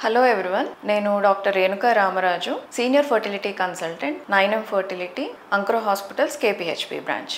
Hello everyone, నేను doctor Renuka Ramaraju, senior fertility consultant, 9M fertility, Ankura hospitals KPHP branch.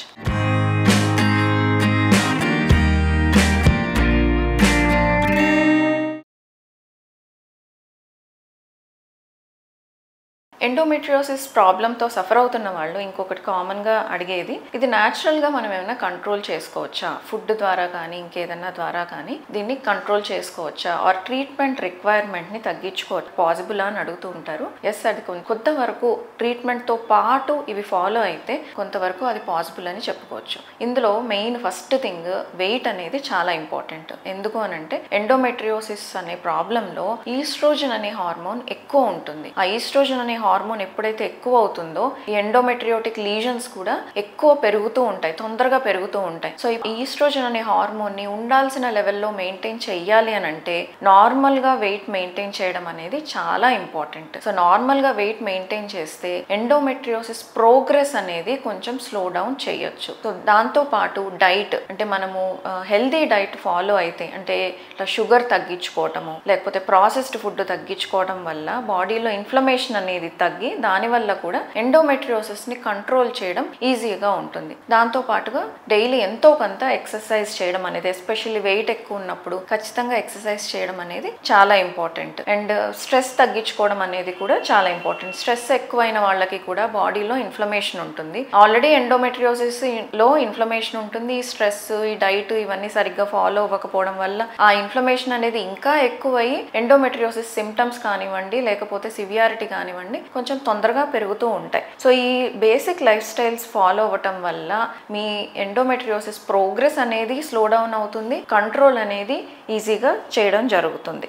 Endometriosis ప్రాబ్లంతో suffer అవుతున్న వాళ్ళు ఇంకొకటి కామన్గా అడిగేది, ఇది న్యాచురల్గా మనం ఏమైనా కంట్రోల్ చేసుకోవచ్చా, ఫుడ్ ద్వారా కానీ ఇంకేదన్నా ద్వారా కానీ దీన్ని కంట్రోల్ చేసుకోవచ్చా, ఆర్ ట్రీట్మెంట్ రిక్వైర్మెంట్ని తగ్గించుకోవచ్చు పాసిబుల్ అని అడుగుతూ ఉంటారు. ఎస్, అది కొంతవరకు ట్రీట్మెంట్తో పాటు ఇవి ఫాలో అయితే కొంతవరకు అది పాసిబుల్ అని చెప్పుకోవచ్చు. ఇందులో మెయిన్ ఫస్ట్ థింగ్ వెయిట్ అనేది చాలా ఇంపార్టెంట్. ఎందుకు అనంటే ఎండోమెట్రియోసిస్ అనే ప్రాబ్లంలో ఈస్ట్రోజన్ అనే హార్మోన్ ఎక్కువ ఉంటుంది. ఆ ఈస్ట్రోజన్ అనే హార్మోన్ ఎప్పుడైతే ఎక్కువ అవుతుందో ఈ ఎండోమెట్రియోటిక్ లీజన్స్ కూడా ఎక్కువ పెరుగుతూ ఉంటాయి, తొందరగా పెరుగుతూ ఉంటాయి. సో ఈ ఈస్ట్రోజన్ అనే హార్మోన్ ని ఉండాల్సిన లెవెల్లో మెయింటైన్ చెయ్యాలి అని అంటే నార్మల్ గా వెయిట్ మెయింటైన్ చేయడం అనేది చాలా ఇంపార్టెంట్. సో నార్మల్ గా వెయిట్ మెయింటైన్ చేస్తే ఎండోమెట్రియోసిస్ ప్రోగ్రెస్ అనేది కొంచెం స్లో డౌన్ చేయొచ్చు. సో దాంతో పాటు డైట్ అంటే మనము హెల్దీ డైట్ ఫాలో అయితే, అంటే ఇట్లా షుగర్ తగ్గించుకోవటము లేకపోతే ప్రాసెస్డ్ ఫుడ్ తగ్గించుకోవడం వల్ల బాడీలో ఇన్ఫ్లమేషన్ అనేది తగ్గి దానివల్ల కూడా ఎండోమెట్రియోసిస్ ని కంట్రోల్ చేయడం ఈజీగా ఉంటుంది. దాంతో పాటుగా డైలీ ఎంతో కొంత ఎక్సర్సైజ్ చేయడం అనేది, ఎస్పెషల్లీ వెయిట్ ఎక్కువ ఉన్నప్పుడు ఖచ్చితంగా ఎక్సర్సైజ్ చేయడం అనేది చాలా ఇంపార్టెంట్. అండ్ స్ట్రెస్ తగ్గించుకోవడం అనేది కూడా చాలా ఇంపార్టెంట్. స్ట్రెస్ ఎక్కువైన వాళ్ళకి కూడా బాడీలో ఇన్ఫ్లమేషన్ ఉంటుంది. ఆల్రెడీ ఎండోమెట్రియోసిస్ లో ఇన్ఫ్లమేషన్ ఉంటుంది. ఈ స్ట్రెస్, ఈ డైట్ ఇవన్నీ సరిగ్గా ఫాలో అవ్వకపోవడం వల్ల ఆ ఇన్ఫ్లమేషన్ అనేది ఇంకా ఎక్కువయ్యి ఎండోమెట్రియోసిస్ సిమ్టమ్స్ కానివ్వండి లేకపోతే సివియారిటీ కానివ్వండి కొంచెం తొందరగా పెరుగుతూ ఉంటాయి. సో ఈ బేసిక్ లైఫ్ స్టైల్స్ ఫాలో అవ్వటం వల్ల మీ ఎండోమెట్రియోసిస్ ప్రోగ్రెస్ అనేది స్లో డౌన్ అవుతుంది, కంట్రోల్ అనేది ఈజీగా చేయడం జరుగుతుంది.